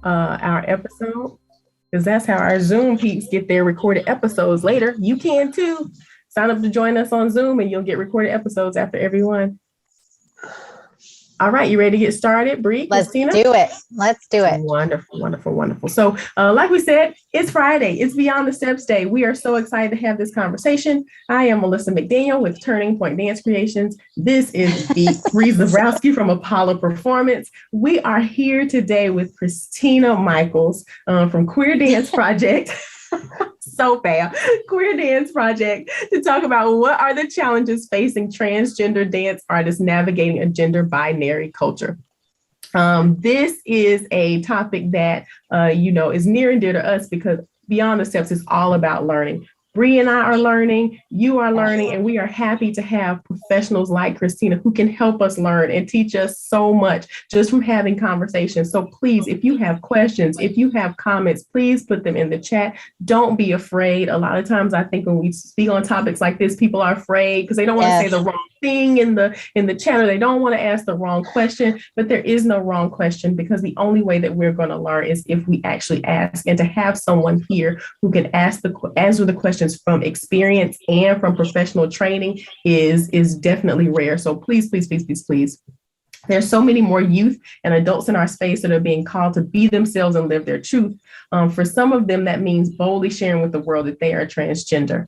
our episode, because that's how our Zoom peeps get their recorded episodes later. You can too. Sign up to join us on Zoom and you'll get recorded episodes after everyone. All right, you ready to get started, Bree, Christina? Let's do it. Let's do it. Wonderful, wonderful, wonderful. So like we said, it's Friday. It's Beyond the Steps Day. We are so excited to have this conversation. I am Melissa McDaniel with Turning Point Dance Creations. This is Bree Zabrowski from Apolla Performance. We are here today with Christina Michaels from Queer Dance Project. So bad. Queer Dance Project, to talk about what are the challenges facing transgender dance artists navigating a gender binary culture. This is a topic that, is near and dear to us because Beyond the Steps is all about learning. Bree and I are learning, you are learning, and we are happy to have professionals like Christina who can help us learn and teach us so much just from having conversations. So please, if you have questions, if you have comments, please put them in the chat. Don't be afraid. A lot of times I think when we speak on topics like this, people are afraid because they don't want to say the wrong thing in the chat, or they don't want to ask the wrong question. But there is no wrong question, because the only way that we're going to learn is if we actually ask, and to have someone here who can answer the questions from experience and from professional training is definitely rare. So please, please, please, please, please. There's so many more youth and adults in our space that are being called to be themselves and live their truth. For some of them, that means boldly sharing with the world that they are transgender.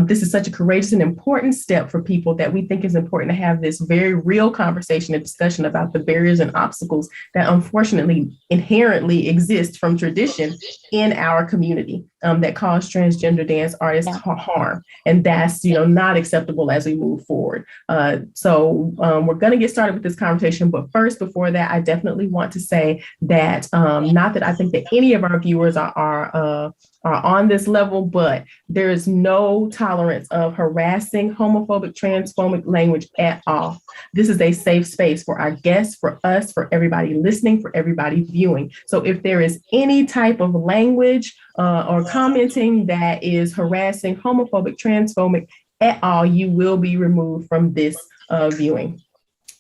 This is such a courageous and important step for people that we think is important to have this very real conversation and discussion about the barriers and obstacles that unfortunately inherently exist from tradition in our community that cause transgender dance artists harm. And that's, not acceptable as we move forward. So we're going to get started with this conversation. But first, before that, I definitely want to say that not that I think that any of our viewers are on this level, but there is no tolerance of harassing, homophobic, transphobic language at all. This is a safe space for our guests, for us, for everybody listening, for everybody viewing. So if there is any type of language or commenting that is harassing, homophobic, transphobic at all, you will be removed from this viewing.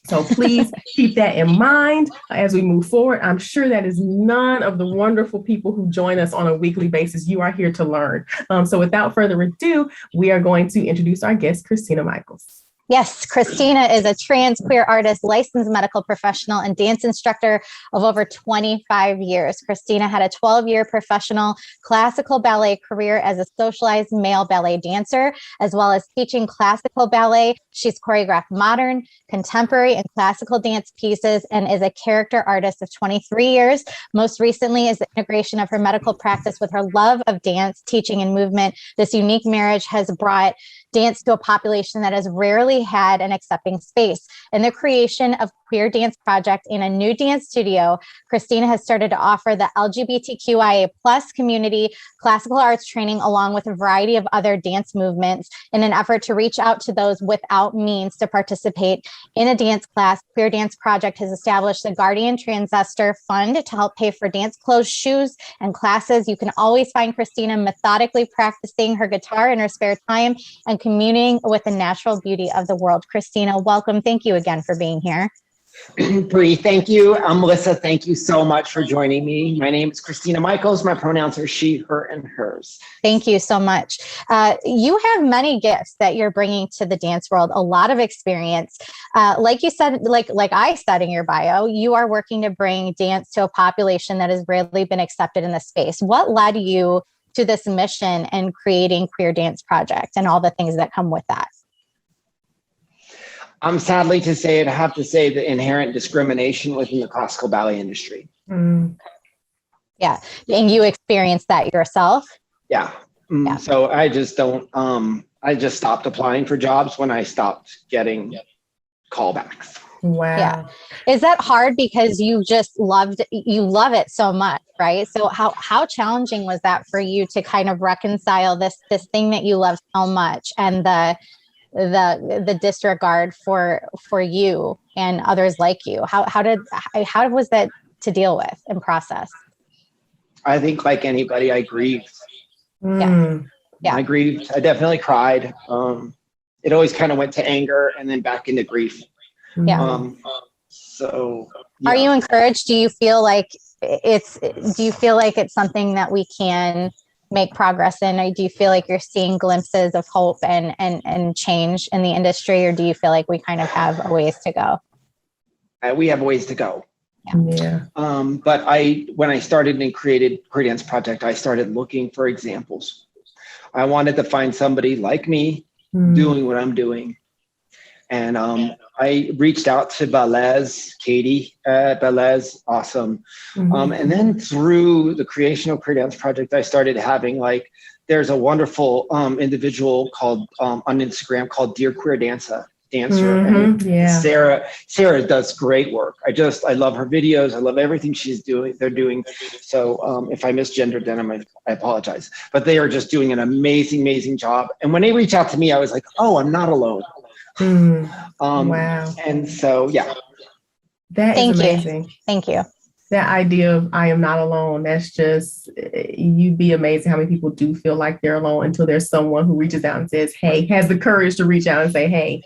So please keep that in mind as we move forward. I'm sure that is none of the wonderful people who join us on a weekly basis. You are here to learn. So without further ado, we are going to introduce our guest, Christina Michaels. Yes, Christina is a trans queer artist, licensed medical professional, and dance instructor of over 25 years. Christina had a 12-year professional classical ballet career as a socialized male ballet dancer, as well as teaching classical ballet. She's choreographed modern, contemporary, and classical dance pieces, and is a character artist of 23 years. Most recently is the integration of her medical practice with her love of dance, teaching, and movement. This unique marriage has brought dance to a population that has rarely had an accepting space. In the creation of Queer Dance Project in a new dance studio, Christina has started to offer the LGBTQIA+ community classical arts training along with a variety of other dance movements in an effort to reach out to those without means to participate in a dance class. Queer Dance Project has established the Guardian Transgender Fund to help pay for dance clothes, shoes, and classes. You can always find Christina methodically practicing her guitar in her spare time and communing with the natural beauty of the world. Christina, welcome. Thank you again for being here. Bree, thank you. Melissa, thank you so much for joining me. My name is Christina Michaels. My pronouns are she, her, and hers. Thank you so much. You have many gifts that you're bringing to the dance world, a lot of experience. Like you said, like I said in your bio, you are working to bring dance to a population that has rarely been accepted in the space. What led you to this mission and creating Queer Dance Project and all the things that come with that? Sadly to say it, I have to say the inherent discrimination within the classical ballet industry. Yeah, and you experienced that yourself? Yeah. So I just don't, I just stopped applying for jobs when I stopped getting callbacks. Wow. Yeah. Is that hard because you love it so much, right? So how challenging was that for you to kind of reconcile this thing that you love so much and the disregard for you and others like you? How was that to deal with and process? I think like anybody, I grieved. Yeah. I grieved. I definitely cried. It always kind of went to anger and then back into grief. Yeah. So yeah. Are you encouraged? Do you feel like do you feel like it's something that we can make progress in, or do you feel like you're seeing glimpses of hope and change in the industry, or do you feel like we kind of have a ways to go? We have a ways to go. Yeah. But when I started and created Queer Dance Project, I started looking for examples. I wanted to find somebody like me doing what I'm doing. And I reached out to Balez, Katie at Balez, awesome. And then through the creation of Queer Dance Project, I started having there's a wonderful individual called on Instagram called Dear Queer Dancer. And Sarah does great work. I love her videos. I love everything they're doing. So if I misgendered them, I apologize. But they are just doing an amazing job. And when they reached out to me, I was like, oh, I'm not alone. Wow. And so, yeah. That is amazing. Thank you. That idea of I am not alone, that's just, you'd be amazed how many people do feel like they're alone until there's someone who reaches out and says, hey, has the courage to reach out and say, hey,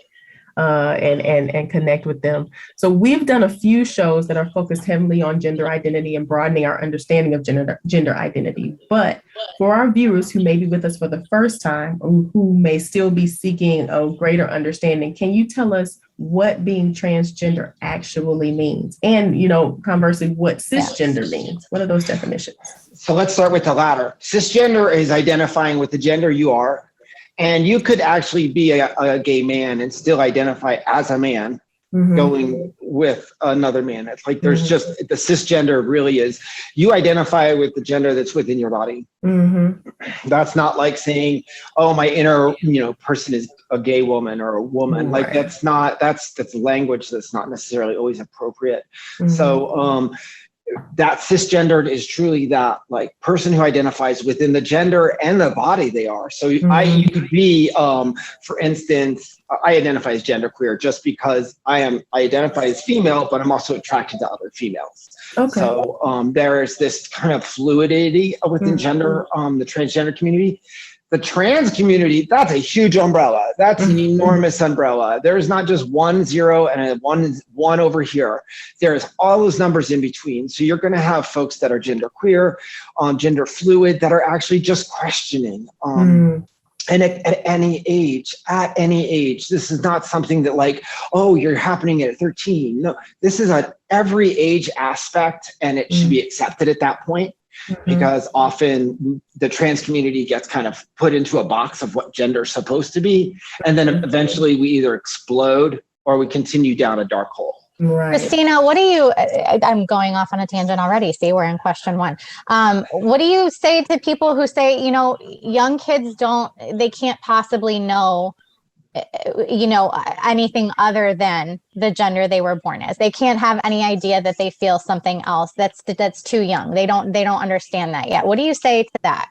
and connect with them. So we've done a few shows that are focused heavily on gender identity and broadening our understanding of gender identity. But for our viewers who may be with us for the first time, or who may still be seeking a greater understanding, can you tell us what being transgender actually means? And, conversely, what cisgender means? What are those definitions? So let's start with the latter. Cisgender is identifying with the gender you are. And you could actually be a gay man and still identify as a man going with another man. It's like there's just the cisgender really is you identify with the gender that's within your body. That's not like saying, oh, my inner person is a gay woman or a woman. Like that's language that's not necessarily always appropriate. So that cisgendered is truly that person who identifies within the gender and the body they are. So you could be, for instance, I identify as genderqueer just because I identify as female, but I'm also attracted to other females. Okay. So there is this kind of fluidity within gender, the transgender community. The trans community, that's a huge umbrella. That's an enormous umbrella. There's not just 1 0 and a one over here. There's all those numbers in between. So you're going to have folks that are genderqueer, gender fluid, that are actually just questioning. And at any age, this is not something that you're happening at 13. No, this is at every age aspect, and it should be accepted at that point. Because often the trans community gets kind of put into a box of what gender is supposed to be. And then eventually we either explode or we continue down a dark hole. Right. Christina, I'm going off on a tangent already. See, we're in question 1. What do you say to people who say, young kids they can't possibly know anything other than the gender they were born as? They can't have any idea that they feel something else. That's too young. They don't understand that yet. What do you say to that?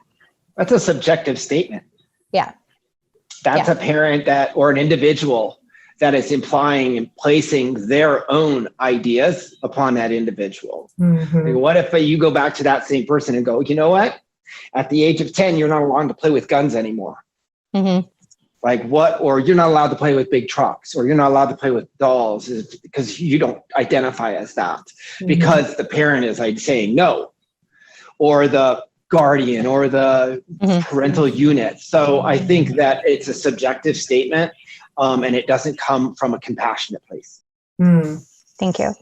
That's a subjective statement. Yeah. That's a parent or an individual that is implying and placing their own ideas upon that individual. What if you go back to that same person and go, you know what? At the age of 10, you're not allowed to play with guns anymore. Or you're not allowed to play with big trucks, or you're not allowed to play with dolls because you don't identify as that, because the parent is saying no, or the guardian or the parental unit. So I think that it's a subjective statement, and it doesn't come from a compassionate place. Thank you.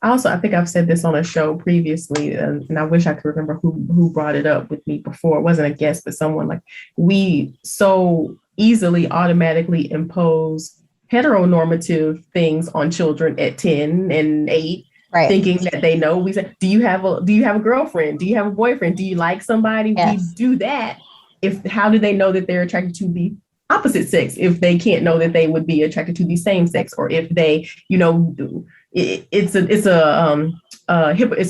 Also, I think I've said this on a show previously, and I wish I could remember who brought it up with me before. It wasn't a guest, but someone we so easily automatically impose heteronormative things on children at 10 and 8, thinking that they know. We say, do you have a girlfriend? Do you have a boyfriend? Do you like somebody? Yes. We do that. How do they know that they're attracted to the opposite sex if they can't know that they would be attracted to the same sex, or if they, it's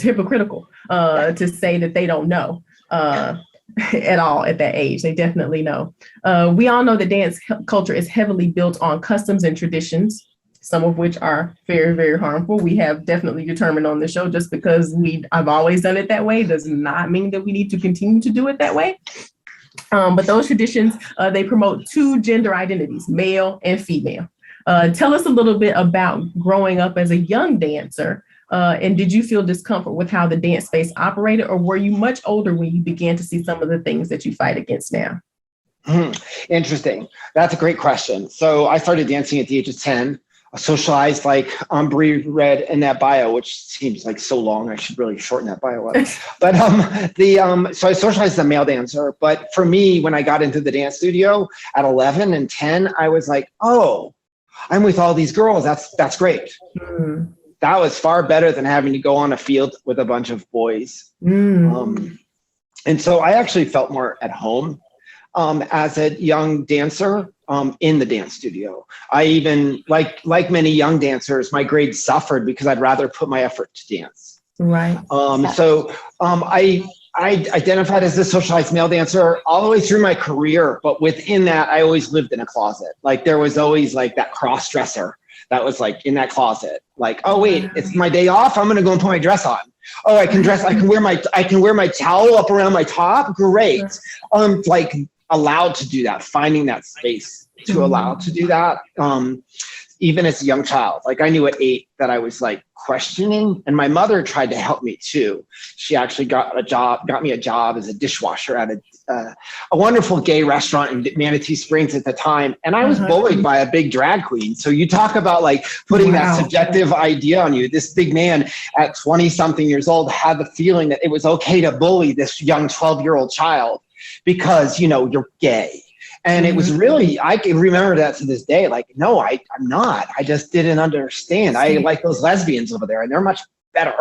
hypocritical to say that they don't know at all at that age. They definitely know. We all know that dance culture is heavily built on customs and traditions, some of which are very, very harmful. We have definitely determined on the show, just because I've always done it that way does not mean that we need to continue to do it that way. But those traditions, they promote 2 gender identities, male and female. Tell us a little bit about growing up as a young dancer And did you feel discomfort with how the dance space operated, or were you much older when you began to see some of the things that you fight against now? Interesting. That's a great question. So I started dancing at the age of 10. I socialized like Brie read in that bio, which seems like so long. I should really shorten that bio up. But so I socialized as a male dancer. But for me, when I got into the dance studio at 11 and 10, I was like, oh, I'm with all these girls. That's great. Mm. That was far better than having to go on a field with a bunch of boys. Mm. And so I actually felt more at home as a young dancer in the dance studio. I even, like many young dancers, my grades suffered because I'd rather put my effort to dance. Right. So I identified as a socialized male dancer all the way through my career, but within that, I always lived in a closet. Like there was always like that cross dresser that was like in that closet. Like, oh wait, it's my day off. I'm gonna go and put my dress on. Oh, I can wear my towel up around my top. Great. Like allowed to do that, finding that space to allow to do that. Even as a young child, like I knew at 8 that I was like questioning, and my mother tried to help me too. She actually got me a job as a dishwasher at a wonderful gay restaurant in Manatee Springs at the time. And I was bullied by a big drag queen. So you talk about like putting that subjective idea on you. This big man at 20 something years old had the feeling that it was okay to bully this young 12-year-old child because, you're gay. And it was really, I can remember that to this day. Like, no, I'm not. I just didn't understand. I like those lesbians over there and they're much better.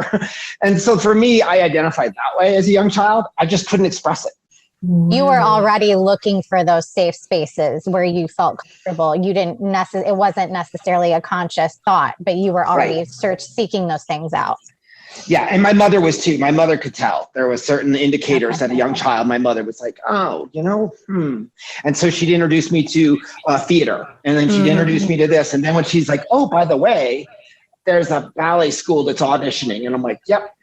And so for me, I identified that way as a young child. I just couldn't express it. You were already looking for those safe spaces where you felt comfortable. You didn't it wasn't necessarily a conscious thought, but you were already seeking those things out. Yeah. And my mother was too. My mother could tell. There was certain indicators that a young child, my mother was like, oh, And so she'd introduce me to theater. And then she'd introduce me to this. And then when she's like, oh, by the way, there's a ballet school that's auditioning. And I'm like, yep.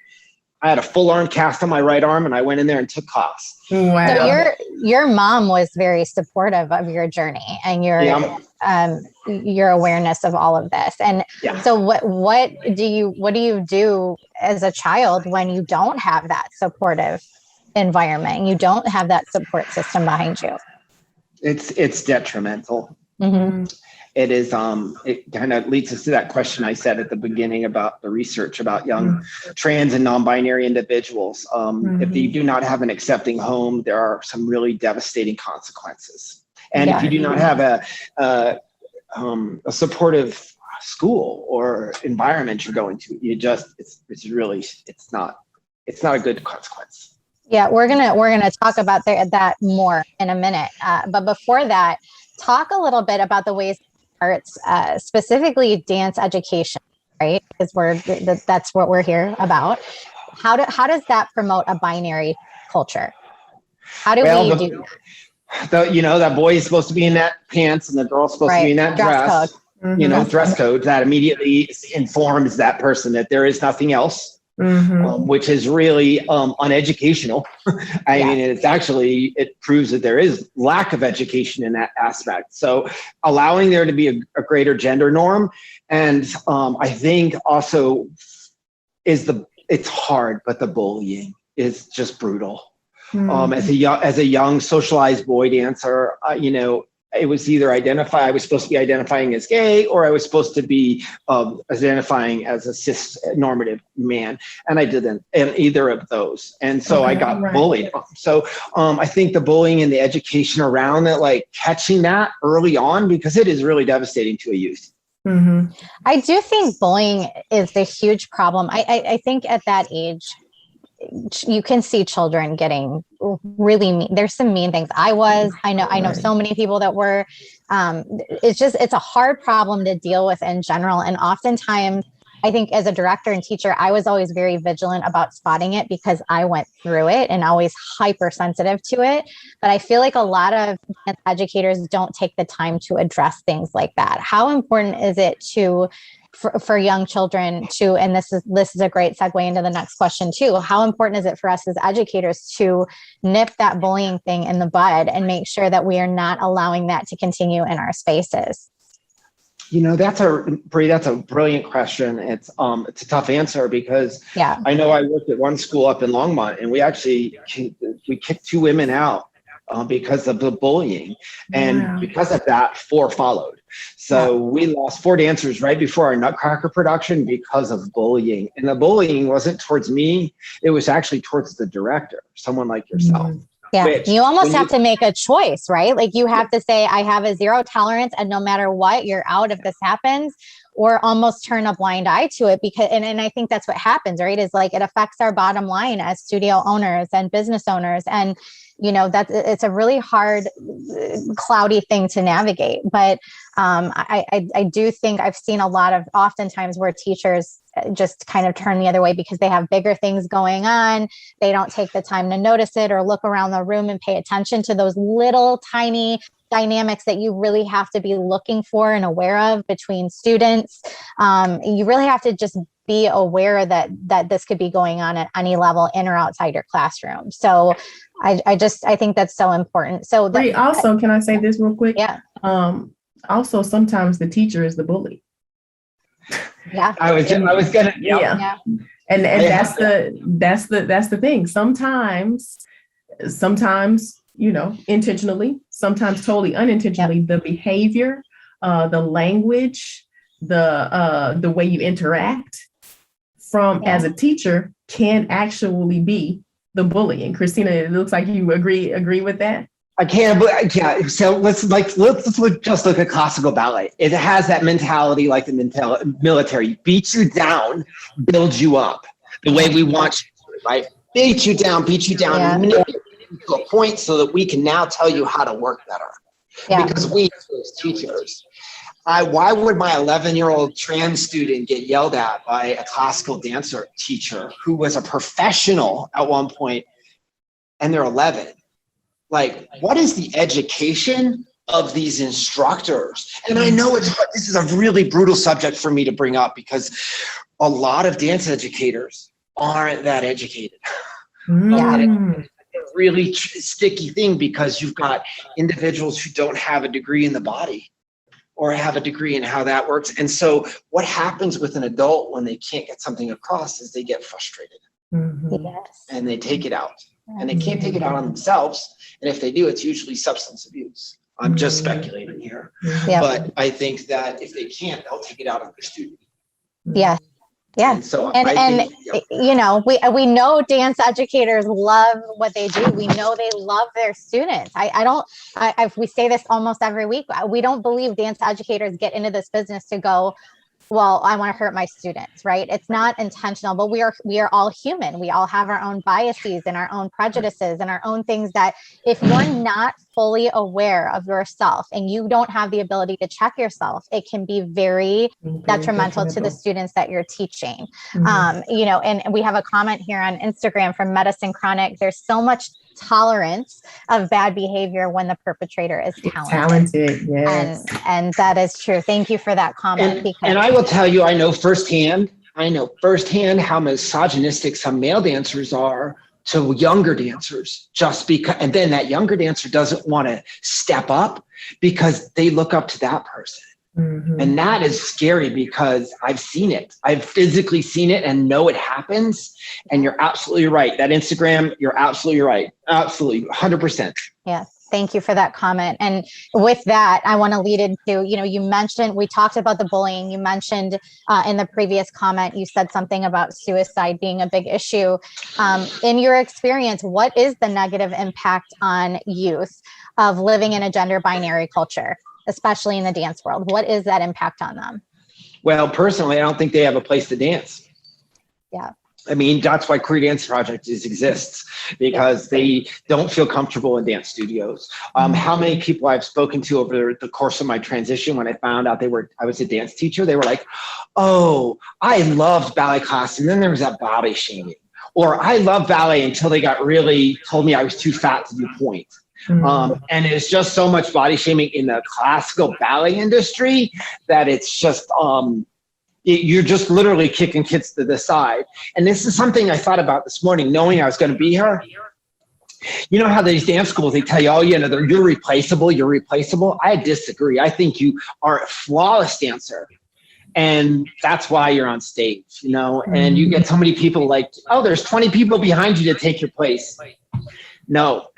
I had a full arm cast on my right arm and I went in there and took class. Wow. So your mom was very supportive of your journey and your awareness of all of this. And so what do you do as a child when you don't have that supportive environment? You don't have that support system behind you. It's detrimental. Mm-hmm. It is, it kind of leads us to that question I said at the beginning about the research about young trans and non-binary individuals. If you do not have an accepting home, there are some really devastating consequences. And if you do not have a supportive school or environment you're going to, it's not a good consequence. Yeah, we're gonna talk about that more in a minute. But before that, talk a little bit about the ways arts, specifically dance education, right? Because that's what we're here about. How does that promote a binary culture? How do we do that? That boy is supposed to be in that pants and the girl's supposed to be in that dress. Dress code that immediately informs that person that there is nothing else. Which is really uneducational. I mean, it proves that there is lack of education in that aspect. So allowing there to be a greater gender norm. And I think also it's hard, but the bullying is just brutal. As a young socialized boy dancer, it was either I was supposed to be identifying as gay, or I was supposed to be identifying as a cis normative man. And I didn't in either of those. And so I got bullied. So I think the bullying and the education around it, like catching that early on, because it is really devastating to a youth. I do think bullying is the huge problem. I think at that age, you can see children getting really mean. There's some mean things. I know so many people that were, it's a hard problem to deal with in general. And oftentimes I think as a director and teacher, I was always very vigilant about spotting it because I went through it and always hypersensitive to it. But I feel like a lot of educators don't take the time to address things like that. How important is it for young children to, and this is a great segue into the next question too, how important is it for us as educators to nip that bullying thing in the bud and make sure that we are not allowing that to continue in our spaces? That's a brilliant question. It's a tough answer because I know I worked at one school up in Longmont, and we kicked 2 women out because of the bullying, and because of that, 4 followed. So we lost 4 dancers right before our Nutcracker production because of bullying, and the bullying wasn't towards me; it was actually towards the director, someone like yourself. Yeah, you almost have to make a choice, right? Like you have to say, I have a 0 tolerance, and no matter what, you're out if this happens, or almost turn a blind eye to it. Because, and I think that's what happens, right? Is like it affects our bottom line as studio owners and business owners. And, it's a really hard, cloudy thing to navigate. But I do think I've seen oftentimes where teachers just kind of turn the other way because they have bigger things going on. They don't take the time to notice it or look around the room and pay attention to those little tiny dynamics that you really have to be looking for and aware of between students. You really have to just be aware that this could be going on at any level in or outside your classroom. So I think that's so important. So also, can I say this real quick? Yeah. Also, sometimes the teacher is the bully. Yeah. I was gonna. Yeah. And that's the thing. Sometimes, intentionally, sometimes totally unintentionally, the behavior, the language, the way you interact as a teacher can actually be the bullying. Christina, it looks like you agree with that. I can't. Yeah. So let's just look at classical ballet. It has that mentality like the military: beat you down, build you up. The way we want you to, right? Beat you down, manipulate you to a point so that we can now tell you how to work better. Yeah. Because we, as teachers, why would my 11-year-old trans student get yelled at by a classical dancer teacher who was a professional at one point, and they're 11? Like, what is the education of these instructors? And I know this is a really brutal subject for me to bring up because a lot of dance educators aren't that educated. It's a really sticky thing because you've got individuals who don't have a degree in the body or have a degree in how that works. And so what happens with an adult when they can't get something across is they get frustrated. And they take it out. And they can't take it out on themselves. And if they do, it's usually substance abuse. I'm just speculating here. But I think that if they can't, they'll take it out on their student. Yeah. And so we know dance educators love what they do. We know they love their students. We say this almost every week. We don't believe dance educators get into this business to go, well, I want to hurt my students, right? It's not intentional, but we are all human. We all have our own biases and our own prejudices and our own things that if you're not fully aware of yourself and you don't have the ability to check yourself, it can be very detrimental to the students that you're teaching. And we have a comment here on Instagram from Medicine Chronic. There's so much tolerance of bad behavior when the perpetrator is talented. Yes. And that is true. Thank you for that comment. And I will tell you, I know firsthand how misogynistic some male dancers are to younger dancers, just because, and then that younger dancer doesn't want to step up because they look up to that person. And that is scary because I've seen it. I've physically seen it and know it happens. And you're absolutely right. That Instagram, you're absolutely right. Absolutely, 100%. Yes. Thank you for that comment. And with that, I want to lead into, you mentioned, we talked about the bullying. You mentioned in the previous comment, you said something about suicide being a big issue. In your experience, what is the negative impact on youth of living in a gender binary culture, especially in the dance world? What is that impact on them? Well, personally, I don't think they have a place to dance. Yeah. I mean, that's why Queer Dance Project exists, because they don't feel comfortable in dance studios. How many people I've spoken to over the course of my transition, when I found out I was a dance teacher, they were like, oh, I loved ballet class. And then there was that body shaming. Or I love ballet until they told me I was too fat to do point. And it's just so much body shaming in the classical ballet industry that it's just, you're just literally kicking kids to the side. And this is something I thought about this morning, knowing I was going to be here. You know how these dance schools, they tell you, oh, you know, you're replaceable, you're replaceable. I disagree. I think you are a flawless dancer. And that's why you're on stage, you know, and you get so many people like, oh, there's 20 people behind you to take your place. No,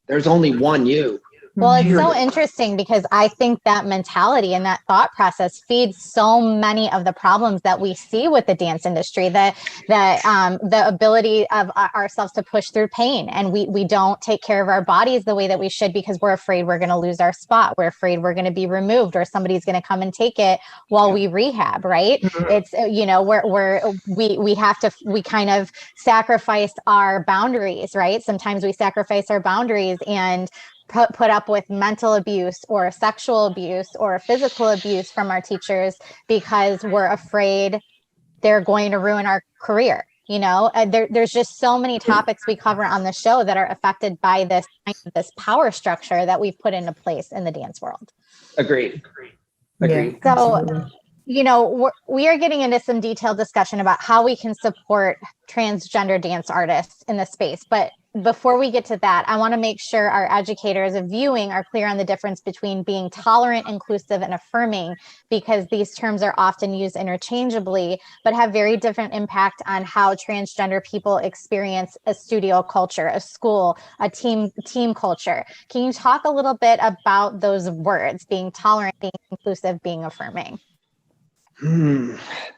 there's only one you. Well, it's so interesting because I think that mentality and that thought process feeds so many of the problems that we see with the dance industry, the ability of ourselves to push through pain. And we don't take care of our bodies the way that we should because we're afraid we're going to lose our spot. We're afraid we're going to be removed or somebody's going to come and take it while we rehab, right? It's, you know, we kind of sacrifice our boundaries, right? Sometimes we sacrifice our boundaries and put up with mental abuse or sexual abuse or physical abuse from our teachers because we're afraid they're going to ruin our career. You know, there's just so many topics we cover on the show that are affected by this power structure that we've put into place in the dance world. Agreed. Yeah, so, you know, we are getting into some detailed discussion about how we can support transgender dance artists in the space. But before we get to that, I want to make sure our educators of viewing are clear on the difference between being tolerant, inclusive, and affirming, because these terms are often used interchangeably, but have very different impact on how transgender people experience a studio culture, a school, a team culture. Can you talk a little bit about those words, being tolerant, being inclusive, being affirming?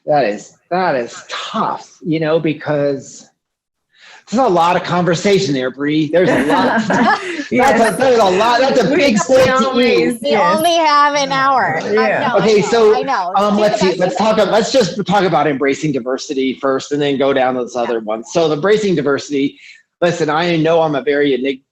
That is tough, you know, because there's a lot of conversation there, Bree. There's a lot. That's a lot. That's a big thing to eat. We only have an hour. Yeah. Okay, so I know. Let's just talk about embracing diversity first, and then go down those other ones. So, embracing diversity. Listen, I know I'm a very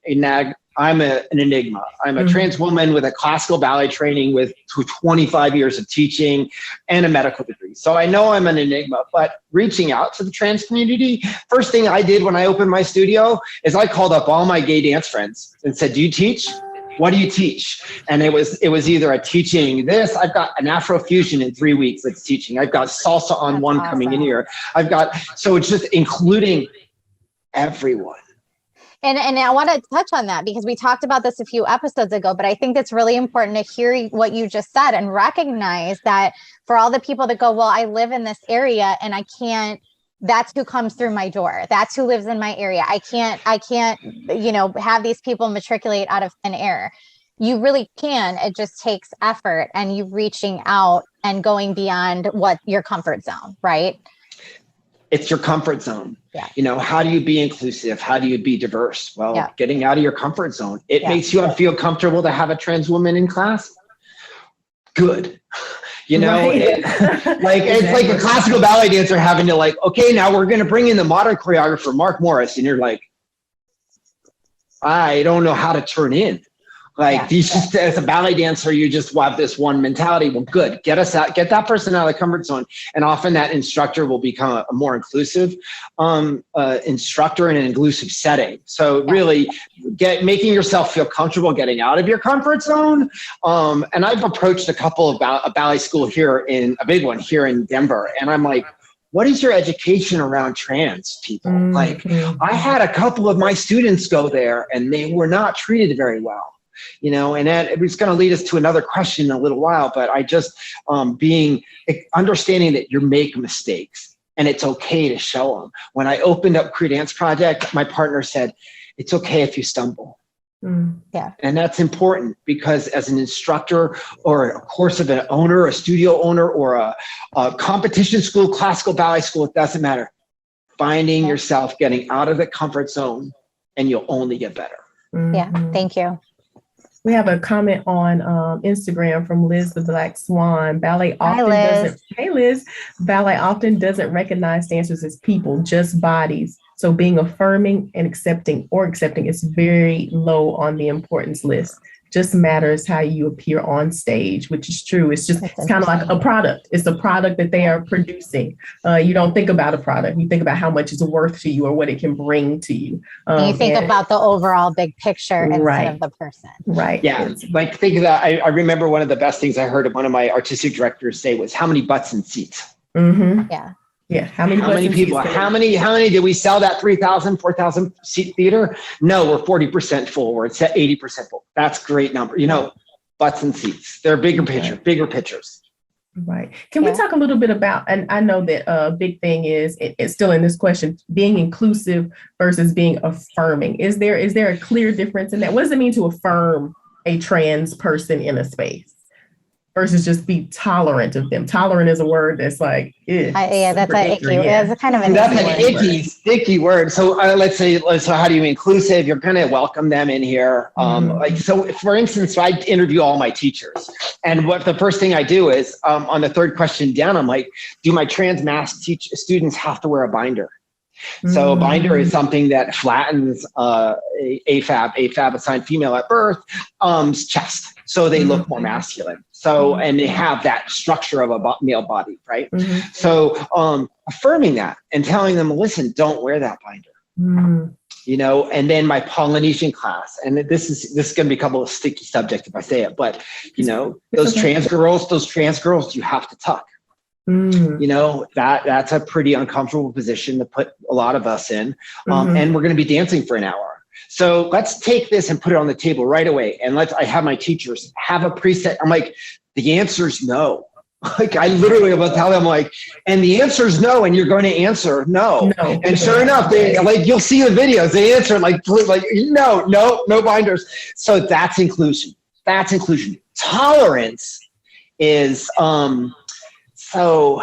I'm an enigma. I'm a trans woman with a classical ballet training with 25 years of teaching and a medical degree. So I know I'm an enigma, but reaching out to the trans community, first thing I did when I opened my studio is I called up all my gay dance friends and said, do you teach? What do you teach? And it was either a teaching this, I've got an Afrofusion in 3 weeks that's teaching. I've got salsa on one coming in here. So it's just including everyone. And I want to touch on that because we talked about this a few episodes ago, but I think it's really important to hear what you just said and recognize that for all the people that go, well, I live in this area and I can't, that's who comes through my door. That's who lives in my area. I can't, you know, have these people matriculate out of thin air. You really can. It just takes effort and you reaching out and going beyond what your comfort zone, right? It's your comfort zone. Yeah. You know, how do you be inclusive? How do you be diverse? Well, getting out of your comfort zone. It makes you feel comfortable to have a trans woman in class. Good. You know, Right. it's like a classical ballet dancer having to like, okay, now we're going to bring in the modern choreographer, Mark Morris. And you're like, I don't know how to turn in. Like just as a ballet dancer, you just have this one mentality. Well, good. Get that person out of the comfort zone. And often that instructor will become a more inclusive instructor in an inclusive setting. So really making yourself feel comfortable getting out of your comfort zone. And I've approached a couple of a ballet school a big one here in Denver. And I'm like, what is your education around trans people? Like I had a couple of my students go there and they were not treated very well. You know, and that it's going to lead us to another question in a little while, but I just understanding that you make mistakes and it's okay to show them. When I opened up Crew Dance Project, my partner said, it's okay if you stumble. Yeah. And that's important because as an instructor or a course of an owner, a studio owner, or a competition school, classical ballet school, it doesn't matter. Finding yourself getting out of the comfort zone and you'll only get better. Yeah. Thank you. We have a comment on Instagram from Liz the Black Swan. Ballet often doesn't recognize dancers as people, just bodies. So being affirming and accepting is very low on the importance list. Just matters how you appear on stage, which is true. It's kind of like a product. It's a product that they are producing. You don't think about a product. You think about how much it's worth to you or what it can bring to you. You think about the overall big picture instead of the person. Right. Yeah. Like think of that. I remember one of the best things I heard one of my artistic directors say was how many butts in seats. Mm-hmm. Yeah. Yeah. How many people, how many did we sell that 3,000, 4,000 seat theater? No, we're 40% full. We're at 80% full. That's a great number. You know, butts and seats. They're bigger pictures. Right. Can we talk a little bit about, and I know that a big thing is, it's still in this question, being inclusive versus being affirming. Is there a clear difference in that? What does it mean to affirm a trans person in a space versus just be tolerant of them? Tolerant is a word that's like, that's an icky. It's a kind of an icky, sticky word. So let's say, how do you mean inclusive? You're going to welcome them in here. Like, so for instance, I interview all my teachers, and what the first thing I do is on the third question down, I'm like, do my trans mask students have to wear a binder? So a binder is something that flattens AFAB, assigned female at birth, chest. So they look more masculine. So, and they have that structure of a male body, right? So affirming that and telling them, listen, don't wear that binder. You know, and then my Polynesian class, and this is going to become a sticky subject if I say it, but you know, those trans girls, you have to tuck. You know, that's a pretty uncomfortable position to put a lot of us in. And we're going to be dancing for an hour. So let's take this and put it on the table right away. And I have my teachers have a preset. I'm like, the answer is no. Like, I literally will tell them, like, and the answer is no, and you're going to answer no. And sure enough, they, like, you'll see the videos, they answer like no binders. So that's inclusion. Tolerance is, so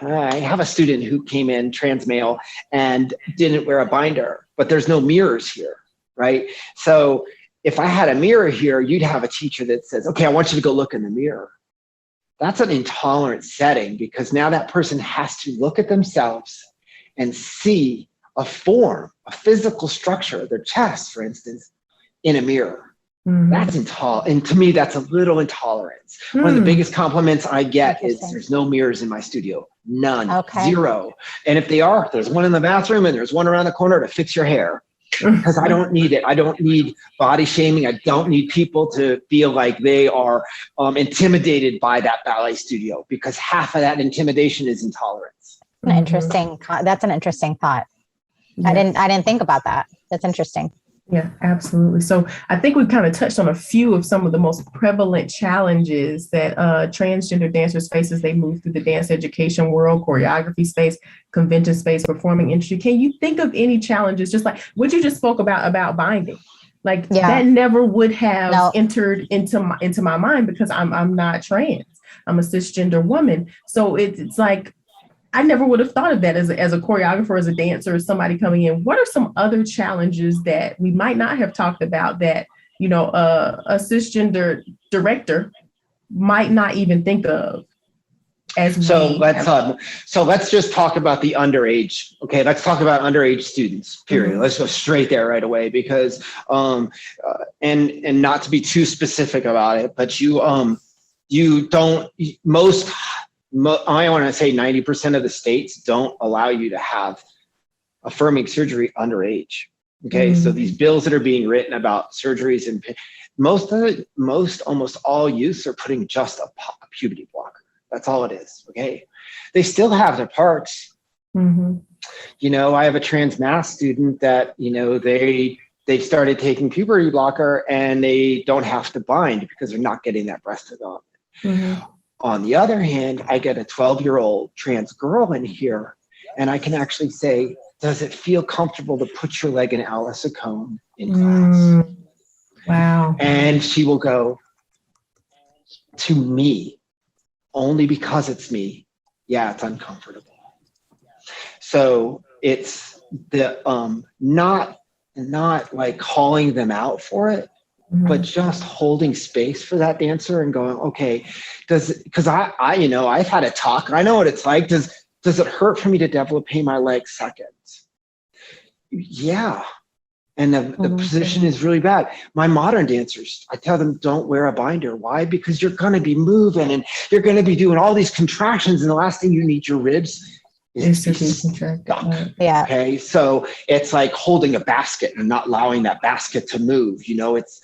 I have a student who came in trans male and didn't wear a binder, but there's no mirrors here, right? So if I had a mirror here, you'd have a teacher that says, okay, I want you to go look in the mirror. That's an intolerant setting, because now that person has to look at themselves and see a form, a physical structure, their chest, for instance, in a mirror. That's intolerant. And to me, that's a little intolerance. One of the biggest compliments I get is there's no mirrors in my studio. None. Zero. And if they are, there's one in the bathroom and there's one around the corner to fix your hair. Because I don't need it. I don't need body shaming. I don't need people to feel like they are intimidated by that ballet studio, because half of that intimidation is intolerance. Interesting. That's an interesting thought. I didn't think about that. That's interesting. Yeah, absolutely. So I think we've kind of touched on a few of some of the most prevalent challenges that transgender dancers face as they move through the dance education world, choreography space, convention space, performing industry. Can you think of any challenges, just like what you just spoke about binding? Like that never would have entered into my mind, because I'm not trans. I'm a cisgender woman. So it's like, I never would have thought of that as a choreographer, as a dancer, as somebody coming in. What are some other challenges that we might not have talked about that, you know, a cisgender director might not even think of? Let's just talk about the underage. Okay, let's talk about underage students. Period. Let's go straight there right away, because and not to be too specific about it, but I want to say 90% of the states don't allow you to have affirming surgery underage. Okay, so these bills that are being written about surgeries, and almost all youths are putting just a puberty blocker. That's all it is. Okay, they still have their parts. You know, I have a trans math student that, you know, they started taking puberty blocker and they don't have to bind because they're not getting that breast development. On the other hand, I get a 12-year-old trans girl in here, and I can actually say, does it feel comfortable to put your leg in Alice Cone in class? Wow. And she will go, to me, only because it's me, yeah, it's uncomfortable. So it's the not like calling them out for it, but just holding space for that dancer and going, okay, because I you know, I've had a talk. I know what it's like. Does it hurt for me to develop my leg second? Yeah. And the position is really bad. My modern dancers, I tell them, don't wear a binder. Why? Because you're going to be moving and you're going to be doing all these contractions. And the last thing you need your ribs is to be stuck. Yeah. Okay. So it's like holding a basket and not allowing that basket to move. You know, it's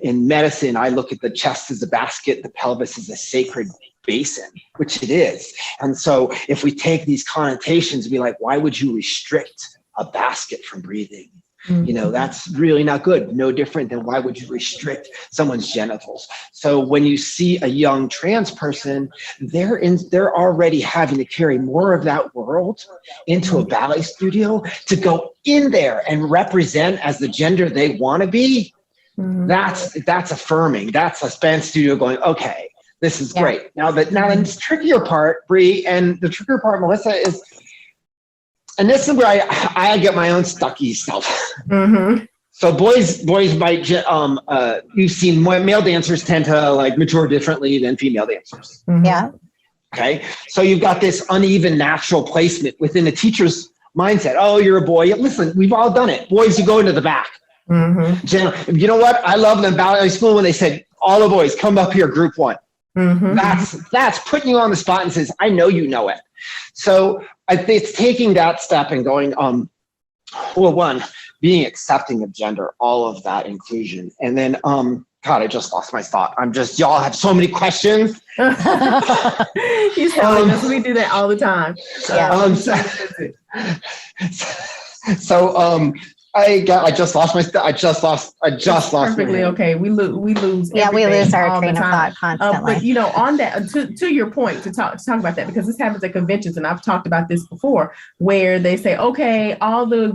in medicine, I look at the chest as a basket, the pelvis as a sacred basin, which it is. And so if we take these connotations, be like, why would you restrict a basket from breathing? You know, that's really not good. No different than why would you restrict someone's genitals? So when you see a young trans person, they're already having to carry more of that world into a ballet studio to go in there and represent as the gender they want to be. That's affirming. That's a span studio going, okay, this is great. Now the trickier part, Bree, and the trickier part, Melissa, is, and this is where I get my own stucky self. So boys might, you've seen male dancers tend to like mature differently than female dancers. Yeah. Okay. So you've got this uneven natural placement within the teacher's mindset. Oh, you're a boy. Listen, we've all done it. Boys, you go into the back. You know what? I love them ballet school when they said, all the boys come up here, group one. That's putting you on the spot and says, I know you know it. So I think it's taking that step and going, well, one, being accepting of gender, all of that inclusion. And then, God, I just lost my thought. Y'all have so many questions. He's telling us we do that all the time. I just lost my. I just lost. Perfectly okay. We lose. Yeah, we lose our train of thought constantly. But you know, on that, to your point, to talk about that, because this happens at conventions, and I've talked about this before, where they say, okay, all the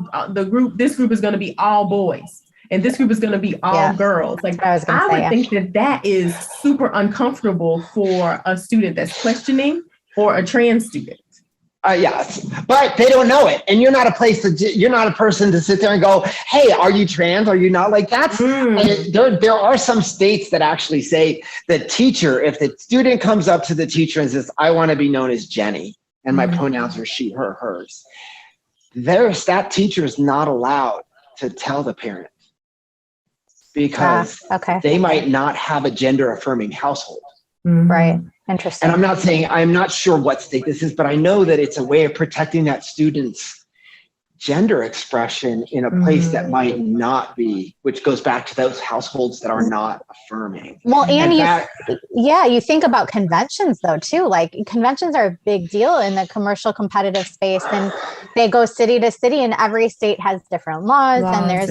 group, this group is going to be all boys, and this group is going to be all girls. Like I would think that is super uncomfortable for a student that's questioning or a trans student. Yes, but they don't know it, and you're not a person to sit there and go, "Hey, are you trans? Are you not?" Like that's there are some states that actually say the teacher, if the student comes up to the teacher and says, "I want to be known as Jenny, and my pronouns are she, her, hers," that teacher is not allowed to tell the parent because they might not have a gender affirming household. Right. Interesting. And I'm not sure what state this is, but I know that it's a way of protecting that student's gender expression in a place that might not be, which goes back to those households that are not affirming. Well, and you think about conventions though, too. Like conventions are a big deal in the commercial competitive space, and they go city to city, and every state has different laws. And there's,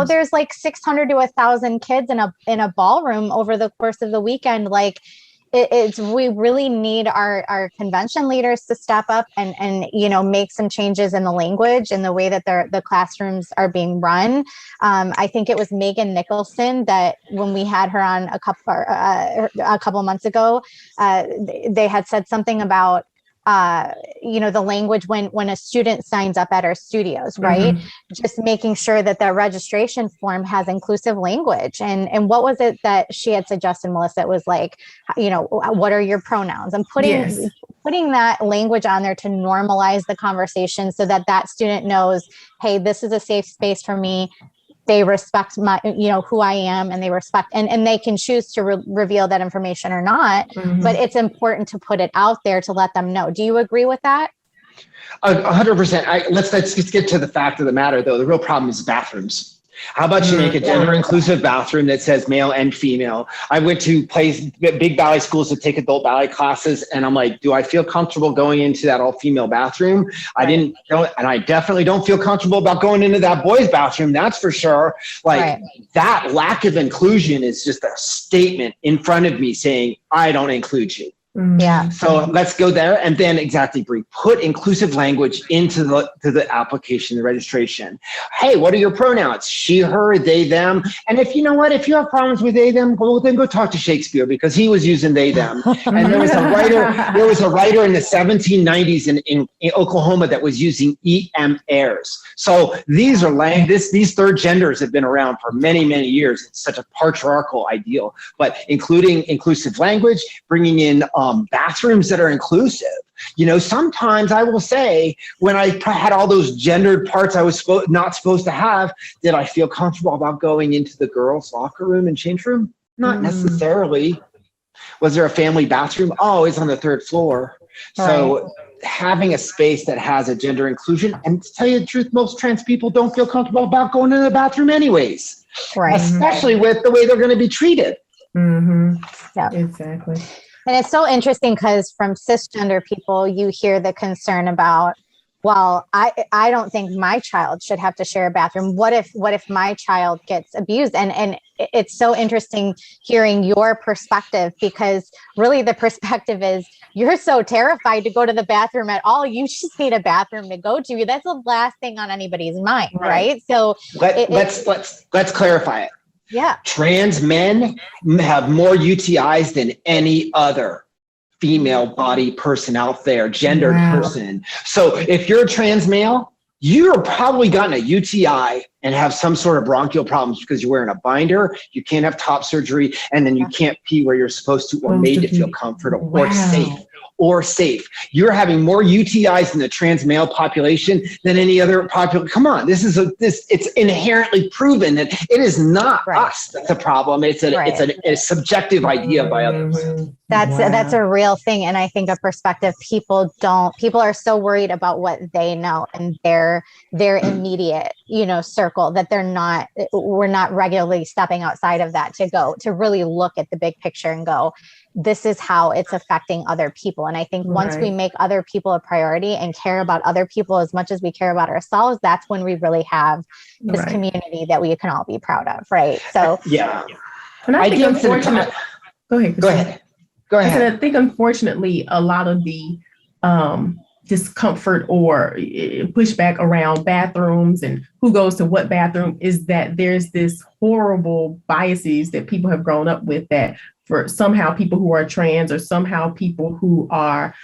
there's like 600 to 1,000 kids in a ballroom over the course of the weekend. Like, we really need our convention leaders to step up and make some changes in the language and the way that the classrooms are being run. I think it was Megan Nicholson that when we had her on a couple months ago, they had said something about the language when a student signs up at our studios, right? Just making sure that the registration form has inclusive language. And what was it that she had suggested, Melissa? It was like, what are your pronouns? And putting that language on there to normalize the conversation so that student knows, hey, this is a safe space for me. They respect my, who I am, and they respect, and they can choose to reveal that information or not, but it's important to put it out there to let them know. Do you agree with that? 100%. Let's just get to the fact of the matter though. The real problem is bathrooms. How about you make a gender inclusive bathroom that says male and female? I went to big ballet schools to take adult ballet classes, and I'm like, do I feel comfortable going into that all female bathroom? And I definitely don't feel comfortable about going into that boys bathroom. That's for sure. That lack of inclusion is just a statement in front of me saying, I don't include you. Yeah. So let's go there. And then exactly, Bree, put inclusive language into the application, the registration. Hey, what are your pronouns? She, her, they, them. And if you have problems with they, them, then go talk to Shakespeare, because he was using they, them. And there was a writer in the 1790s in Oklahoma that was using EM-airs. So these third genders have been around for many, many years. It's such a patriarchal ideal, but including inclusive language, bringing in bathrooms that are inclusive. Sometimes I will say, when I had all those gendered parts I was not supposed to have, did I feel comfortable about going into the girls' locker room and change room? Not necessarily. Was there a family bathroom? Oh, it's on the third floor. Right. So having a space that has a gender inclusion, and to tell you the truth, most trans people don't feel comfortable about going into the bathroom anyways, especially with the way they're going to be treated. Yeah, exactly. And it's so interesting because from cisgender people, you hear the concern about, well, I don't think my child should have to share a bathroom. What if my child gets abused? And it's so interesting hearing your perspective, because really the perspective is you're so terrified to go to the bathroom at all. You just need a bathroom to go to. That's the last thing on anybody's mind, right? So let's clarify it. Yeah. Trans men have more UTIs than any other female body person out there, gendered person. So if you're a trans male, you're probably gotten a UTI and have some sort of bronchial problems because you're wearing a binder, you can't have top surgery, and then you can't pee where you're supposed to or made to feel comfortable or safe. You're having more UTIs in the trans male population than any other population. Come on, it's inherently proven that it is not us that's the problem. It's a subjective idea by others. That's a real thing. And I think a perspective people are so worried about what they know and their immediate, circle, that we're not regularly stepping outside of that to really look at the big picture and go, this is how it's affecting other people. And I think once we make other people a priority and care about other people as much as we care about ourselves, that's when we really have this community that we can all be proud of. Right. So, yeah. And I think unfortunately, go ahead. I think unfortunately, a lot of the discomfort or pushback around bathrooms and who goes to what bathroom is that there's this horrible biases that people have grown up with, that for somehow people who are trans or somehow people who are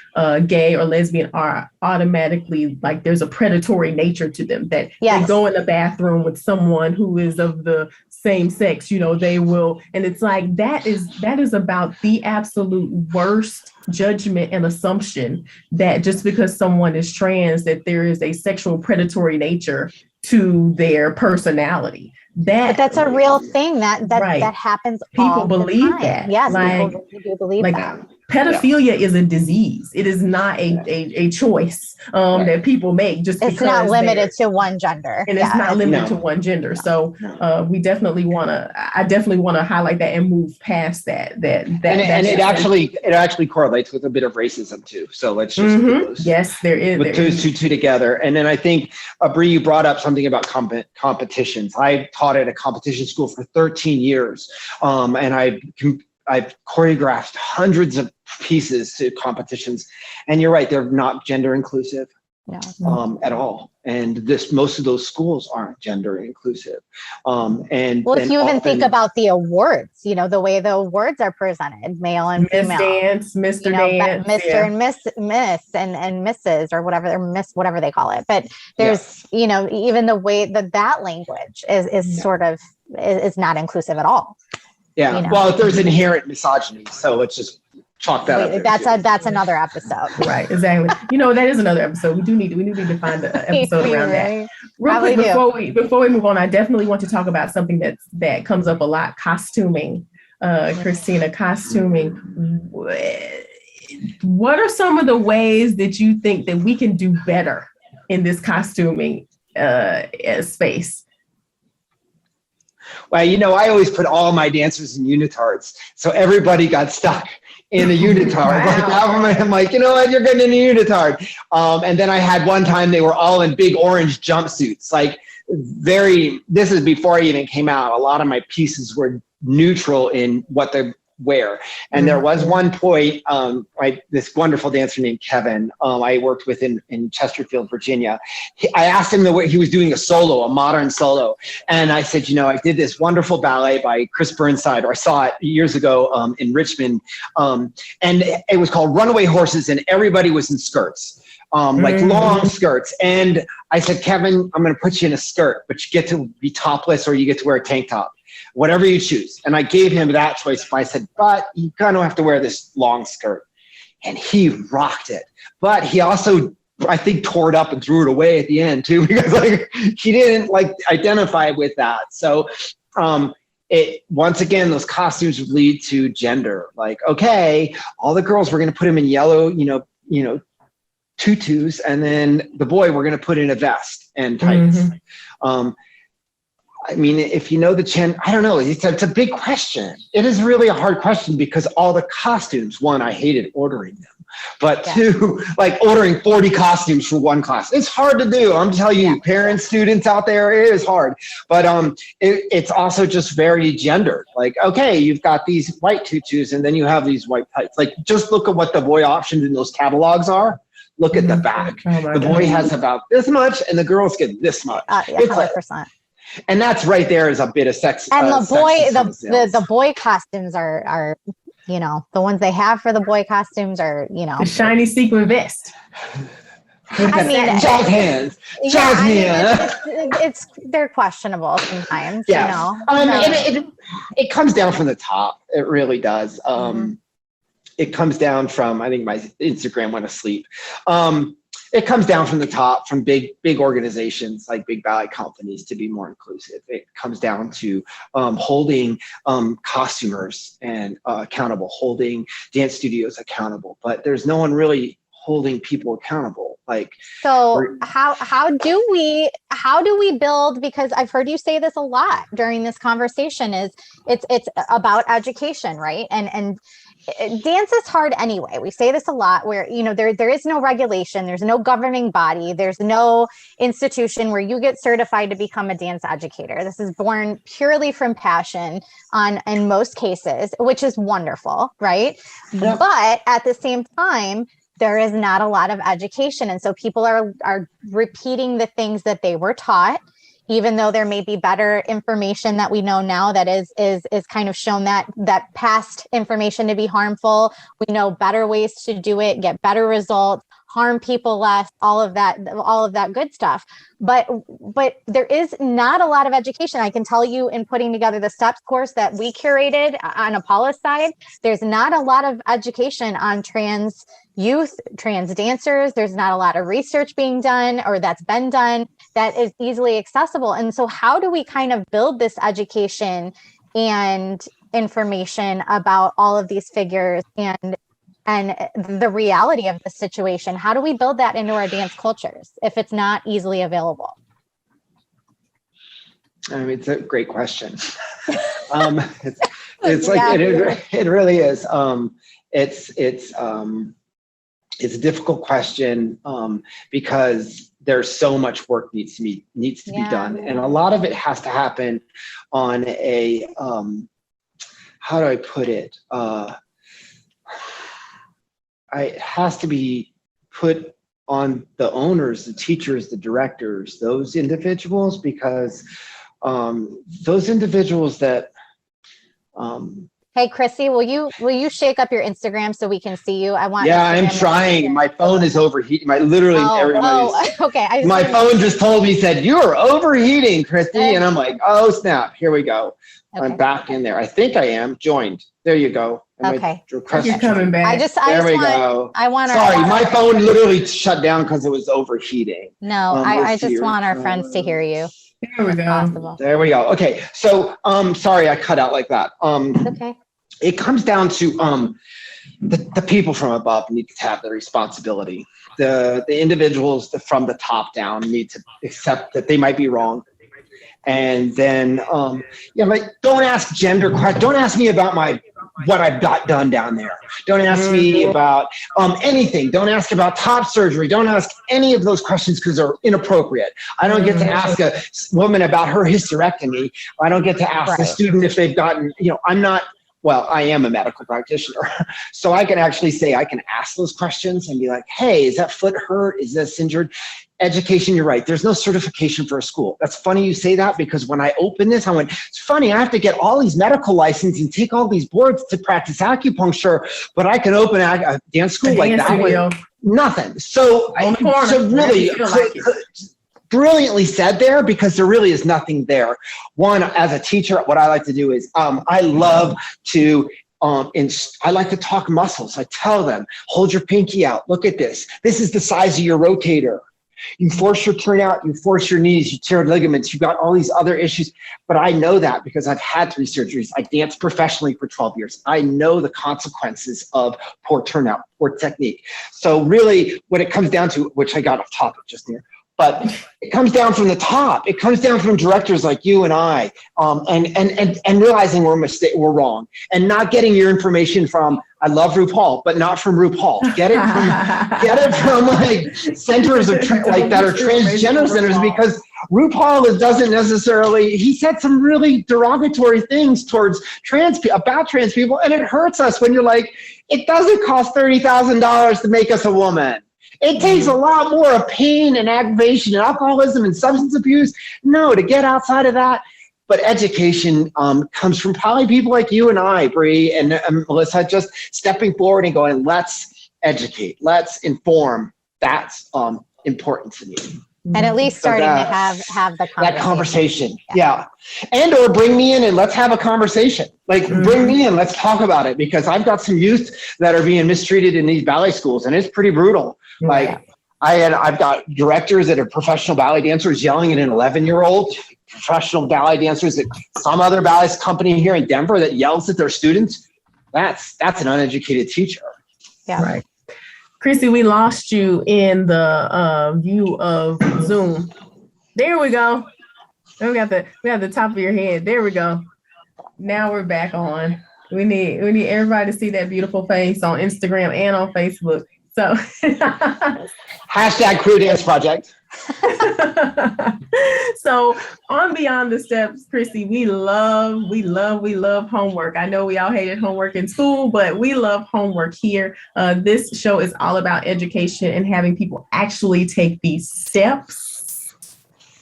gay or lesbian are automatically like there's a predatory nature to them, that they go in the bathroom with someone who is of the same sex, they will. And it's like that is about the absolute worst judgment and assumption that just because someone is trans, that there is a sexual predatory nature to their personality. But that's a real thing that happens. People believe that. Yes, people do believe that. Pedophilia is a disease. It is not a choice that people make just because it's not limited to one gender. And it's not limited to one gender. So I definitely want to highlight that and move past that. And it actually correlates with a bit of racism too. So let's just put those, yes, there is. With those two together. And then I think Bree, you brought up something about competitions. I taught at a competition school for 13 years, and I've choreographed hundreds of pieces to competitions, and you're right, they're not gender inclusive at all. And most of those schools aren't gender inclusive. If you even think about the awards, the way the awards are presented, male and female, Dance, Mr. Dance, Mr. and Miss and Mrs. or whatever, or Miss, whatever they call it. But there's, even the way that language is sort of is not inclusive at all. Yeah. Well, there's inherent misogyny, so let's just chalk that up. That's another episode. Right. Exactly. That is another episode. We need to find an episode around that. Real quick, before we move on, I definitely want to talk about something that comes up a lot: costuming. Christina, costuming. What are some of the ways that you think that we can do better in this costuming space? Well, I always put all my dancers in unitards, so everybody got stuck in a unitard. I'm like, you know what, you're getting in a unitard. And then I had one time they were all in big orange jumpsuits. This is before I even came out. A lot of my pieces were neutral in what they wear. And there was one point, this wonderful dancer named Kevin, I worked with in Chesterfield, Virginia. I asked him he was doing a modern solo. And I said, I did this wonderful ballet by Chris Burnside, or I saw it years ago in Richmond. And it was called Runaway Horses, and everybody was in skirts. Long skirts. And I said, Kevin, I'm going to put you in a skirt, but you get to be topless or you get to wear a tank top. Whatever you choose. And I gave him that choice. But I said, but you kind of have to wear this long skirt. And he rocked it. But he also, I think, tore it up and threw it away at the end too, because he didn't identify with that. So once again, those costumes would lead to gender. Okay, all the girls, we're going to put them in yellow, tutus. And then the boy, we're going to put in a vest and tights. I mean, if you know I don't know. It's a big question. It is really a hard question because all the costumes, one, I hated ordering them. But two, like ordering 40 costumes for one class. It's hard to do. I'm telling you, parents, students out there, it is hard. But it's also just very gendered. Like, okay, you've got these white tutus and then you have these white tights. Like, just look at what the boy options in those catalogs are. Look at the back. The boy has about this much and the girls get this much. 100%. And that's right there is a bit of sex. And the boy costumes are the ones they have for the boy costumes are, the shiny sequin vest. Jazz hands. They're questionable sometimes. Yeah. It comes down from the top. It really does. It comes down from, I think my Instagram went asleep. It comes down from the top, from big organizations like big ballet companies to be more inclusive. It comes down to holding costumers and accountable, holding dance studios accountable. But there's no one really holding people accountable. How do we build? Because I've heard you say this a lot during this conversation. It's about education, right? And dance is hard anyway. We say this a lot where, there is no regulation. There's no governing body. There's no institution where you get certified to become a dance educator. This is born purely from passion in most cases, which is wonderful, right? Yeah. But at the same time, there is not a lot of education. And so people are repeating the things that they were taught, even though there may be better information that we know now that is kind of shown that past information to be harmful. We know better ways to do it, get better results, harm people less, all of that good stuff. But there is not a lot of education. I can tell you, in putting together the STEPS course that we curated on Apolla's side, there's not a lot of education on trans youth, trans dancers. There's not a lot of research being done or that's been done that is easily accessible. And so how do we kind of build this education and information about all of these figures and the reality of the situation? How do we build that into our dance cultures if it's not easily available? I mean, it's a great question. It's like, it really is. It's a difficult question because there's so much work needs to be done, and a lot of it has to happen on a how do I put it? It has to be put on the owners, the teachers, the directors, those individuals, because those individuals that. Hey, Chrissy, will you shake up your Instagram so we can see you? I want. Yeah, I'm trying. My phone is overheating. Okay. My phone just told me, said, you are overheating, Chrissy. And I'm like, oh, snap. Here we go. Okay. I'm back in there. I think I am joined. There you go. Okay. You're coming back. Sorry, my phone literally shut down because it was overheating. No, I just want our friends to hear you. There we go. Possible. There we go. Okay. So, sorry, I cut out like that. Okay. It comes down to the people from above need to have the responsibility. The individuals from the top down need to accept that they might be wrong. And then, don't ask gender questions. Don't ask me about what I've got done down there. Don't ask me about anything. Don't ask about top surgery. Don't ask any of those questions because they're inappropriate. I don't get to ask a woman about her hysterectomy. I don't get to ask a student if they've gotten, I am a medical practitioner. So I can actually say, I can ask those questions and be like, hey, is that foot hurt? Is this injured? Education, you're right. There's no certification for a school. That's funny you say that, because when I opened this, I went, it's funny, I have to get all these medical licenses and take all these boards to practice acupuncture, but I can open a dance school like that. Nothing. So really, brilliantly said there, because there really is nothing there. One, as a teacher, what I like to do is I love to I like to talk muscles. I tell them, hold your pinky out. Look at this. This is the size of your rotator. You force your turnout, you force your knees, you tear ligaments, you've got all these other issues. But I know that because I've had 3 surgeries. I danced professionally for 12 years. I know the consequences of poor turnout, poor technique. So really what it comes down to, which I got off topic just there, But it comes down from the top. It comes down from directors like you and I, and realizing we're wrong, and not getting your information from, I love RuPaul, but not from RuPaul. Get it from like centers of like that are transgender centers, because RuPaul doesn't necessarily, he said some really derogatory things towards about trans people, and it hurts us when you're like, it doesn't cost $30,000 to make us a woman. It takes a lot more of pain and aggravation and alcoholism and substance abuse. No, to get outside of that. But education comes from probably people like you and I, Bree and Melissa, just stepping forward and going, let's educate, let's inform. That's important to me. And at least starting to have the conversation. That conversation, yeah. And or bring me in and let's have a conversation. Like bring me in, let's talk about it, because I've got some youth that are being mistreated in these ballet schools, and it's pretty brutal. Like I've got directors that are professional ballet dancers yelling at an 11-year-old, professional ballet dancers at some other ballet company here in Denver that yells at their students. That's an uneducated teacher. Yeah. Right. Chrissy, we lost you in the view of Zoom. There we go. We got the top of your head. There we go. Now we're back on. We need everybody to see that beautiful face on Instagram and on Facebook. So hashtag Crew Dance Project. So on Beyond the Steps, Chrissy, we love homework. I know we all hated homework in school, but we love homework here. This show is all about education and having people actually take these steps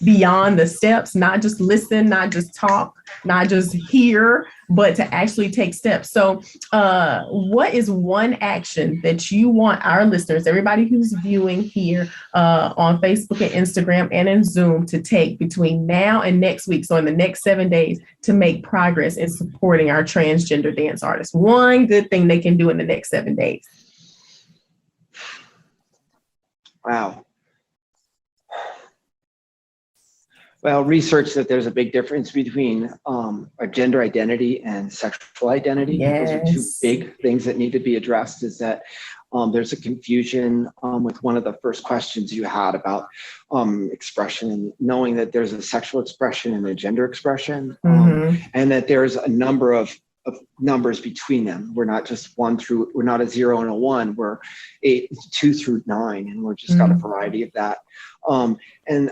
beyond the steps, not just listen, not just talk, not just hear, but to actually take steps. So what is one action that you want our listeners, everybody who's viewing here on Facebook and Instagram and in Zoom, to take between now and next week, so in the next 7 days, to make progress in supporting our transgender dance artists? One good thing they can do in the next 7 days. Wow. Well, research that there's a big difference between a gender identity and sexual identity. Yes. Those are two big things that need to be addressed. Is that there's a confusion with one of the first questions you had about expression, and knowing that there's a sexual expression and a gender expression, and that there's a number of numbers between them. We're not just we're not a 0 and a 1. We're 2 through 9, and we're just got a variety of that. And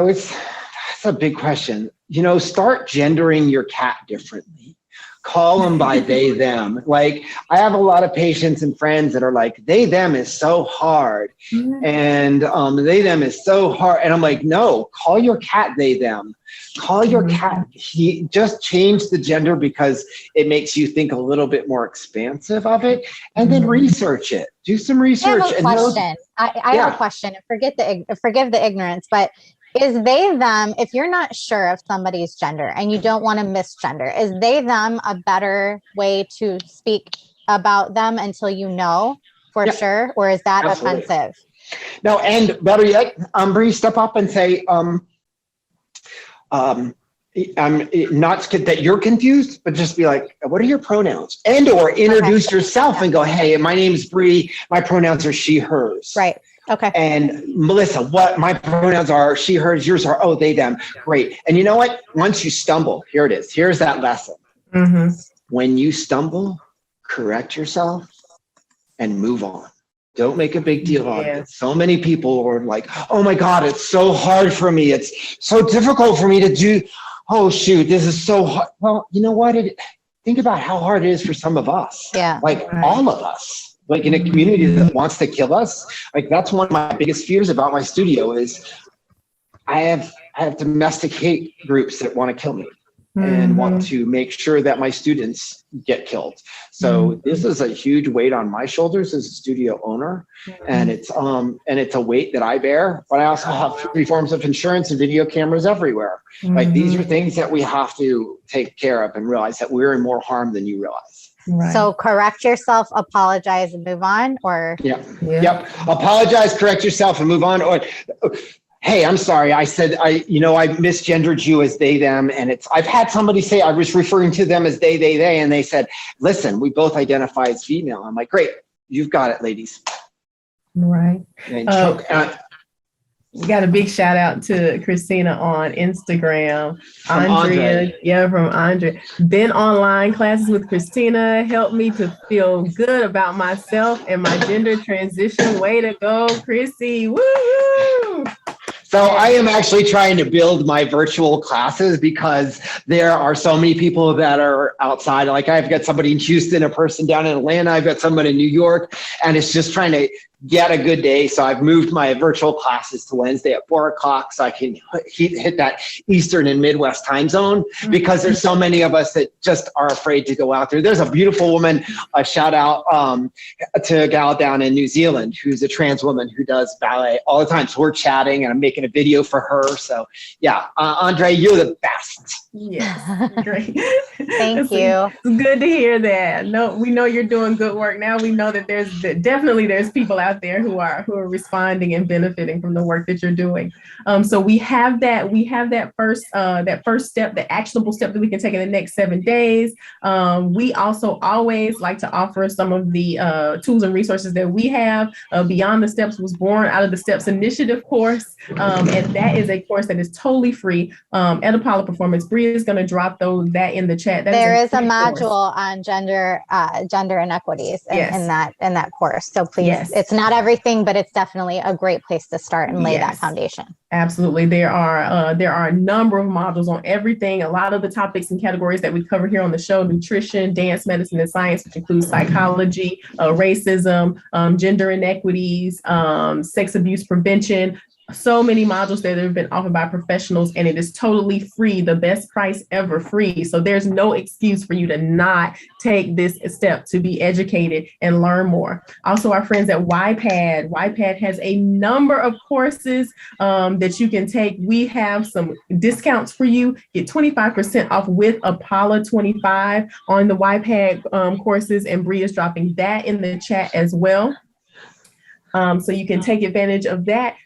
that's a big question. Start gendering your cat differently. Call them by they, them. Like, I have a lot of patients and friends that are like, they, them is so hard. And they, them is so hard. And I'm like, no, call your cat they, them. Call your cat. He just change the gender because it makes you think a little bit more expansive of it, and then research it. Do some research. I have a question. I have a question. Forgive the ignorance, but is they, them, if you're not sure of somebody's gender and you don't want to misgender, is they, them a better way to speak about them until you know for sure? Or is that offensive? No, and better yet, Bree, step up and say, not that you're confused, but just be like, what are your pronouns? And or introduce yourself and go, hey, my name is Bree. My pronouns are she, hers. Right. Okay. And Melissa, what my pronouns are, she, hers, yours are, oh, they, them. Great. And you know what? Once you stumble, here it is. Here's that lesson. When you stumble, correct yourself and move on. Don't make a big deal of it. So many people are like, oh my God, it's so hard for me. It's so difficult for me to do. Oh, shoot, this is so hard. Well, you know what? Think about how hard it is for some of us. Yeah. Like all of us. Like in a community that wants to kill us. Like that's one of my biggest fears about my studio is I have domestic hate groups that want to kill me and want to make sure that my students get killed. So this is a huge weight on my shoulders as a studio owner. And it's a weight that I bear, but I also have 3 forms of insurance and video cameras everywhere. Like these are things that we have to take care of and realize that we're in more harm than you realize. Right. So correct yourself, apologize, and move on, or Yep. Apologize, correct yourself, and move on. Or hey, I'm sorry. I said I misgendered you as they, them, and I've had somebody say I was referring to them as they, and they said, listen, we both identify as female. I'm like, great, you've got it, ladies. Right. And We got a big shout out to Christina on Instagram. From Andre. Yeah, from Andre. Been online classes with Christina helped me to feel good about myself and my gender transition. Way to go, Chrissy. Woo! So I am actually trying to build my virtual classes because there are so many people that are outside. Like I've got somebody in Houston, a person down in Atlanta, I've got somebody in New York, and it's just trying to get a good day. So I've moved my virtual classes to Wednesday at 4:00 so I can hit that Eastern and Midwest time zone, because there's so many of us that just are afraid to go out there. There's a beautiful woman, a shout out to a gal down in New Zealand who's a trans woman who does ballet all the time. So we're chatting and I'm making a video for her. So yeah, Andre, you're the best. Yes, great. Thank you. It's good to hear that. No, we know you're doing good work. Now we know that there's people out there who are responding and benefiting from the work that you're doing. So we have that first step, the actionable step that we can take in the next 7 days. We also always like to offer some of the tools and resources that we have. Beyond the Steps was born out of the Steps Initiative course, and that is a course that is totally free at Apolla Performance. Bree is going to drop that in the chat. There is a module on gender inequities in that course. So please, it's not everything, but it's definitely a great place to start and lay that foundation. Absolutely. There are a number of modules on everything. A lot of the topics and categories that we cover here on the show: nutrition, dance, medicine, and science, which includes psychology, racism, gender inequities, sex abuse prevention. So many modules that have been offered by professionals, and it is totally free, the best price ever, free. So there's no excuse for you to not take this step to be educated and learn more. Also, our friends at YPAD has a number of courses that you can take. We have some discounts for you. Get 25% off with Apolla 25 on the YPAD courses, and Bree is dropping that in the chat as well. So you can take advantage of that.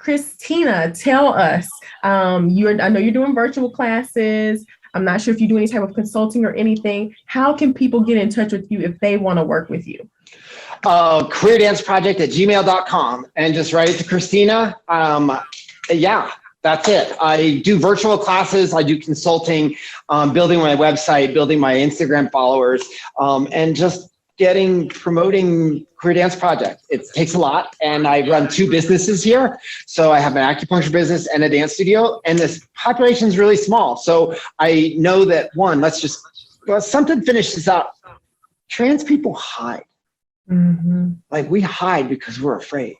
Christina, tell us, I know you're doing virtual classes. I'm not sure if you do any type of consulting or anything. How can people get in touch with you if they want to work with you? careerdanceproject@gmail.com, and just write it to Christina. Yeah, that's it. I do virtual classes. I do consulting, building my website, building my Instagram followers, and just promoting Career Dance Project. It takes a lot, and I run 2 businesses here. So I have an acupuncture business and a dance studio, and this population is really small. So I know that something finish this out. Trans people hide. Mm-hmm. Like we hide because we're afraid.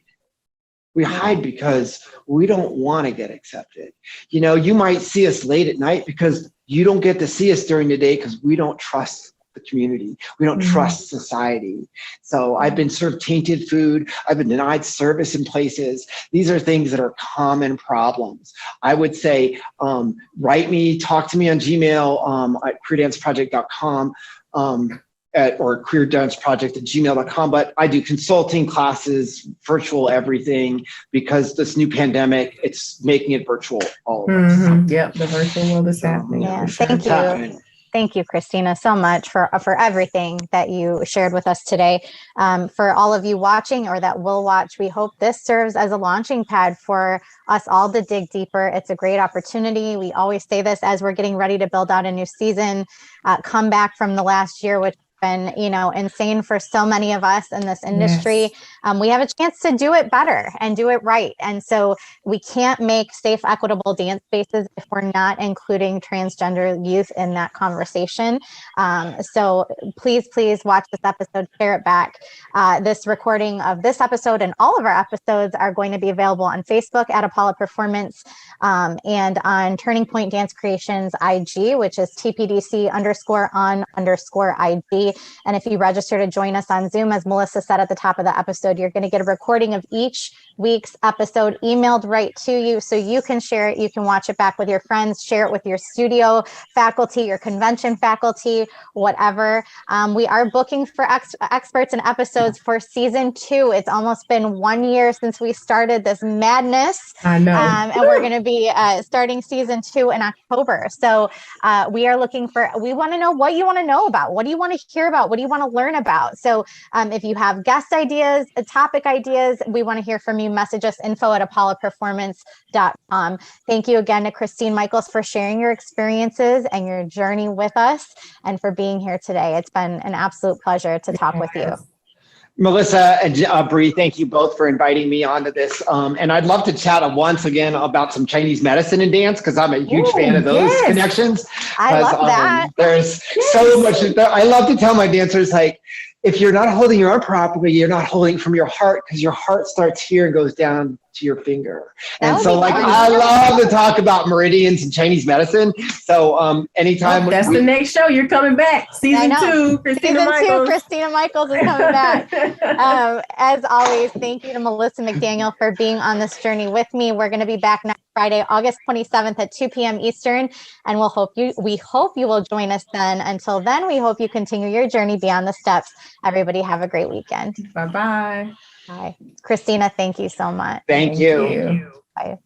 We hide because we don't want to get accepted. You know, you might see us late at night because you don't get to see us during the day because we don't trust the community. We don't trust society. So I've been served tainted food. I've been denied service in places. These are things that are common problems. I would say, write me, talk to me on Gmail at careerdanceproject.com or careerdanceproject@gmail.com. But I do consulting classes, virtual everything, because this new pandemic, it's making it virtual all of us. Yep, the virtual world is happening. Yeah, thank you. Thank you, Christina, so much for everything that you shared with us today. For all of you watching or that will watch, we hope this serves as a launching pad for us all to dig deeper. It's a great opportunity. We always say this as we're getting ready to build out a new season, come back from the last year, which been, insane for so many of us in this industry. We have a chance to do it better and do it right. And so we can't make safe, equitable dance spaces if we're not including transgender youth in that conversation. So please watch this episode, share it back. This recording of this episode and all of our episodes are going to be available on Facebook at Apolla Performance and on Turning Point Dance Creations IG, which is TPDC_on_IG. And if you register to join us on Zoom, as Melissa said at the top of the episode, you're going to get a recording of each week's episode emailed right to you so you can share it. You can watch it back with your friends, share it with your studio faculty, your convention faculty, whatever. We are booking for experts and episodes for season 2. It's almost been 1 year since we started this madness. I know. And we're going to be starting season 2 in October. So we want to know what you want to know about. What do you want to hear about? What do you want to learn about? So if you have guest ideas, topic ideas, we want to hear from you. Message us info@apollaperformance.com. Thank you again to Christine Michaels for sharing your experiences and your journey with us and for being here today. It's been an absolute pleasure to talk with you. Melissa and Bree, thank you both for inviting me onto this. And I'd love to chat once again about some Chinese medicine and dance because I'm a huge fan of those connections. I love that. There's so much. I love to tell my dancers, like, if you're not holding your arm properly, you're not holding from your heart because your heart starts here and goes down to your finger. And so I love to talk about meridians and Chinese medicine. So anytime. That's the next show. You're coming back. Season 2, Christina Michaels. Christina Michaels is coming back. As always, thank you to Melissa McDaniel for being on this journey with me. We're going to be back next Friday, August 27th at 2 p.m. Eastern. And we hope you will join us then. Until then, we hope you continue your journey beyond the steps. Everybody have a great weekend. Bye-bye. Bye. Christina, thank you so much. Thank you. Bye.